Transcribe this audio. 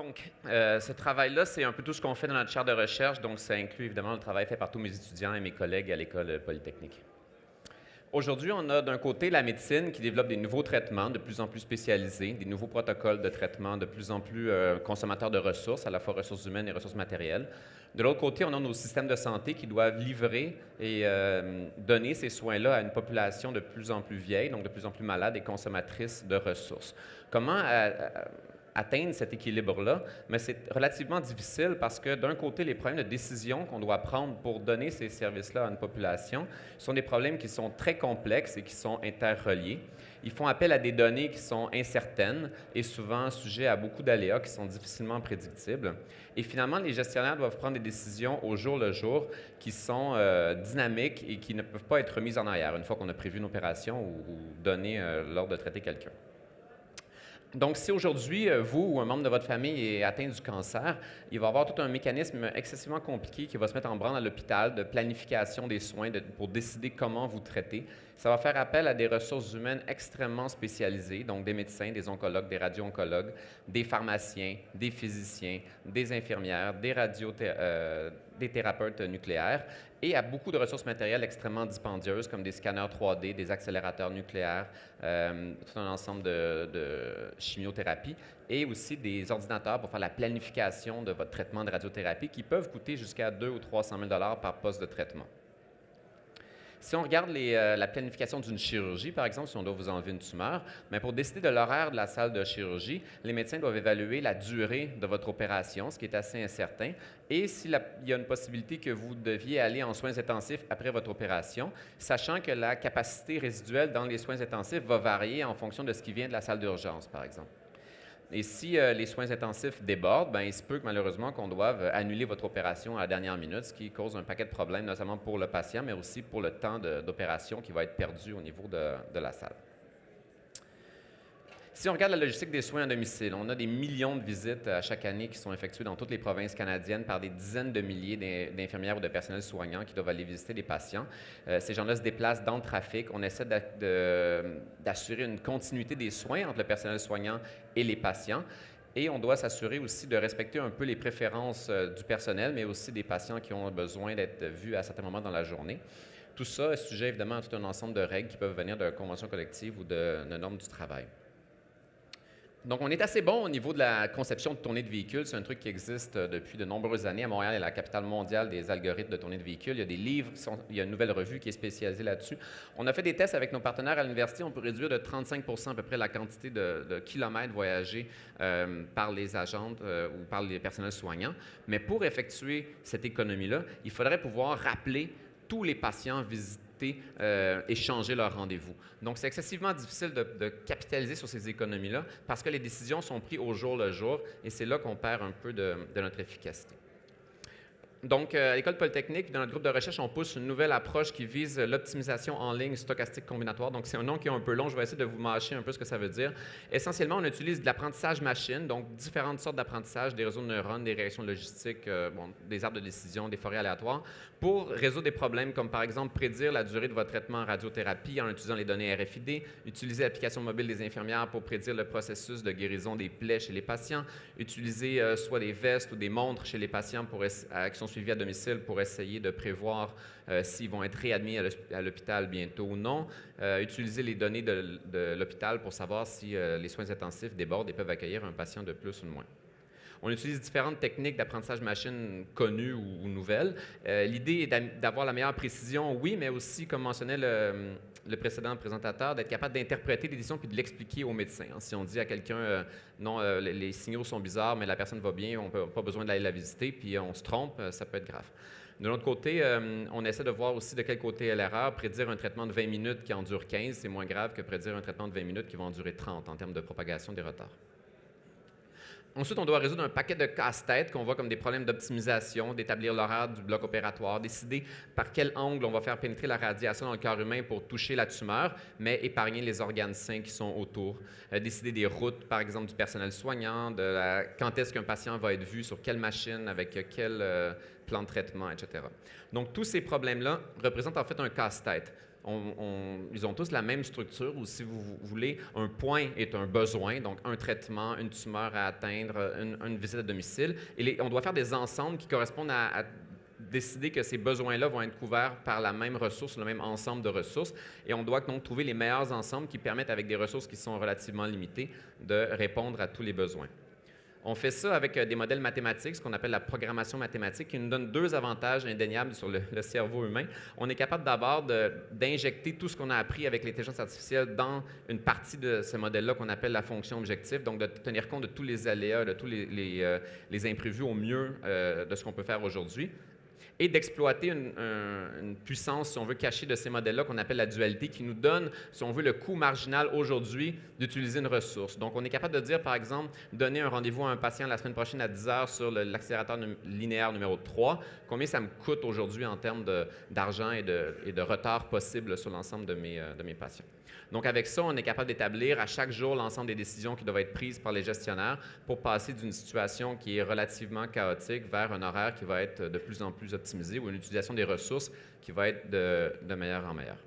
Donc, ce travail-là, c'est un peu tout ce qu'on fait dans notre chaire de recherche. Donc, ça inclut évidemment le travail fait par tous mes étudiants et mes collègues à l'École polytechnique. Aujourd'hui, on a d'un côté la médecine qui développe des nouveaux traitements de plus en plus spécialisés, des nouveaux protocoles de traitement de plus en plus consommateurs de ressources, à la fois ressources humaines et ressources matérielles. De l'autre côté, on a nos systèmes de santé qui doivent livrer et donner ces soins-là à une population de plus en plus vieille, donc de plus en plus malade et consommatrice de ressources. Comment atteindre cet équilibre-là, mais c'est relativement difficile parce que d'un côté, les problèmes de décision qu'on doit prendre pour donner ces services-là à une population sont des problèmes qui sont très complexes et qui sont interreliés. Ils font appel à des données qui sont incertaines et souvent sujets à beaucoup d'aléas qui sont difficilement prédictibles. Et finalement, les gestionnaires doivent prendre des décisions au jour le jour qui sont dynamiques et qui ne peuvent pas être remises en arrière une fois qu'on a prévu une opération ou donné l'ordre de traiter quelqu'un. Donc, si aujourd'hui, vous ou un membre de votre famille est atteint du cancer, il va y avoir tout un mécanisme excessivement compliqué qui va se mettre en branle à l'hôpital de planification des soins pour décider comment vous traiter. Ça va faire appel à des ressources humaines extrêmement spécialisées, donc des médecins, des oncologues, des radio-oncologues, des pharmaciens, des physiciens, des infirmières, des thérapeutes nucléaires et à beaucoup de ressources matérielles extrêmement dispendieuses comme des scanners 3D, des accélérateurs nucléaires, tout un ensemble de chimiothérapie et aussi des ordinateurs pour faire la planification de votre traitement de radiothérapie qui peuvent coûter jusqu'à 200 ou 300 000 $ par poste de traitement. Si on regarde la planification d'une chirurgie, par exemple, si on doit vous enlever une tumeur, mais pour décider de l'horaire de la salle de chirurgie, les médecins doivent évaluer la durée de votre opération, ce qui est assez incertain, et s'il y a une possibilité que vous deviez aller en soins intensifs après votre opération, sachant que la capacité résiduelle dans les soins intensifs va varier en fonction de ce qui vient de la salle d'urgence, par exemple. Et si les soins intensifs débordent, bien, il se peut que malheureusement qu'on doive annuler votre opération à la dernière minute, ce qui cause un paquet de problèmes, non seulement pour le patient, mais aussi pour le temps d'opération qui va être perdu au niveau de la salle. Si on regarde la logistique des soins à domicile, on a des millions de visites à chaque année qui sont effectuées dans toutes les provinces canadiennes par des dizaines de milliers d'infirmières ou de personnels soignants qui doivent aller visiter les patients. Ces gens-là se déplacent dans le trafic. On essaie d'assurer une continuité des soins entre le personnel soignant et les patients. Et on doit s'assurer aussi de respecter un peu les préférences du personnel, mais aussi des patients qui ont besoin d'être vus à certains moments dans la journée. Tout ça est sujet évidemment à tout un ensemble de règles qui peuvent venir de conventions collectives ou de normes du travail. Donc, on est assez bon au niveau de la conception de tournée de véhicules. C'est un truc qui existe depuis de nombreuses années. À Montréal, est la capitale mondiale des algorithmes de tournée de véhicules. Il y a des livres, il y a une nouvelle revue qui est spécialisée là-dessus. On a fait des tests avec nos partenaires à l'université. On peut réduire de 35 % à peu près la quantité de kilomètres voyagés par les agentes ou par les personnels soignants. Mais pour effectuer cette économie-là, il faudrait pouvoir rappeler tous les patients visités et changer leur rendez-vous. Donc, c'est excessivement difficile de capitaliser sur ces économies-là parce que les décisions sont prises au jour le jour et c'est là qu'on perd un peu de notre efficacité. Donc, à l'École polytechnique, dans notre groupe de recherche, on pousse une nouvelle approche qui vise l'optimisation en ligne stochastique combinatoire. Donc, c'est un nom qui est un peu long. Je vais essayer de vous mâcher un peu ce que ça veut dire. Essentiellement, on utilise de l'apprentissage machine, donc différentes sortes d'apprentissage, des réseaux de neurones, des réactions logistiques, des arbres de décision, des forêts aléatoires, pour résoudre des problèmes comme, par exemple, prédire la durée de votre traitement en radiothérapie en utilisant les données RFID, utiliser l'application mobile des infirmières pour prédire le processus de guérison des plaies chez les patients, utiliser soit des vestes ou des montres chez les patients qui sont suivis à domicile pour essayer de prévoir s'ils vont être réadmis à l'hôpital bientôt ou non, utiliser les données de l'hôpital pour savoir si les soins intensifs débordent et peuvent accueillir un patient de plus ou de moins. On utilise différentes techniques d'apprentissage machine connues ou nouvelles. L'idée est d'avoir la meilleure précision, oui, mais aussi, comme mentionnait le précédent présentateur, d'être capable d'interpréter les décisions puis de l'expliquer aux médecins. Si on dit à quelqu'un non, les signaux sont bizarres, mais la personne va bien, on n'a pas besoin d'aller la visiter, puis on se trompe, ça peut être grave. De l'autre côté, on essaie de voir aussi de quel côté est l'erreur. Prédire un traitement de 20 minutes qui en dure 15, c'est moins grave que prédire un traitement de 20 minutes qui va en durer 30 en termes de propagation des retards. Ensuite, on doit résoudre un paquet de casse-tête qu'on voit comme des problèmes d'optimisation, d'établir l'horaire du bloc opératoire, décider par quel angle on va faire pénétrer la radiation dans le corps humain pour toucher la tumeur, mais épargner les organes sains qui sont autour. Décider des routes, par exemple, du personnel soignant, quand est-ce qu'un patient va être vu, sur quelle machine, avec quel plan de traitement, etc. Donc, tous ces problèmes-là représentent en fait un casse-tête. ils ont tous la même structure, ou si vous voulez, un point est un besoin, donc un traitement, une tumeur à atteindre, une visite à domicile. Et on doit faire des ensembles qui correspondent à décider que ces besoins-là vont être couverts par la même ressource, le même ensemble de ressources. Et on doit donc trouver les meilleurs ensembles qui permettent, avec des ressources qui sont relativement limitées, de répondre à tous les besoins. On fait ça avec des modèles mathématiques, ce qu'on appelle la programmation mathématique, qui nous donne deux avantages indéniables sur le cerveau humain. On est capable d'abord d'injecter tout ce qu'on a appris avec l'intelligence artificielle dans une partie de ce modèle-là qu'on appelle la fonction objectif, donc de tenir compte de tous les aléas, de tous les imprévus au mieux de ce qu'on peut faire aujourd'hui, et d'exploiter une puissance, si on veut, cachée de ces modèles-là qu'on appelle la dualité, qui nous donne, si on veut, le coût marginal aujourd'hui d'utiliser une ressource. Donc, on est capable de dire, par exemple, donner un rendez-vous à un patient la semaine prochaine à 10 heures sur l'accélérateur linéaire numéro 3, combien ça me coûte aujourd'hui en termes d'argent et de retard possible sur l'ensemble de mes patients. Donc, avec ça, on est capable d'établir à chaque jour l'ensemble des décisions qui doivent être prises par les gestionnaires pour passer d'une situation qui est relativement chaotique vers un horaire qui va être de plus en plus optimisé ou une utilisation des ressources qui va être de meilleur en meilleur.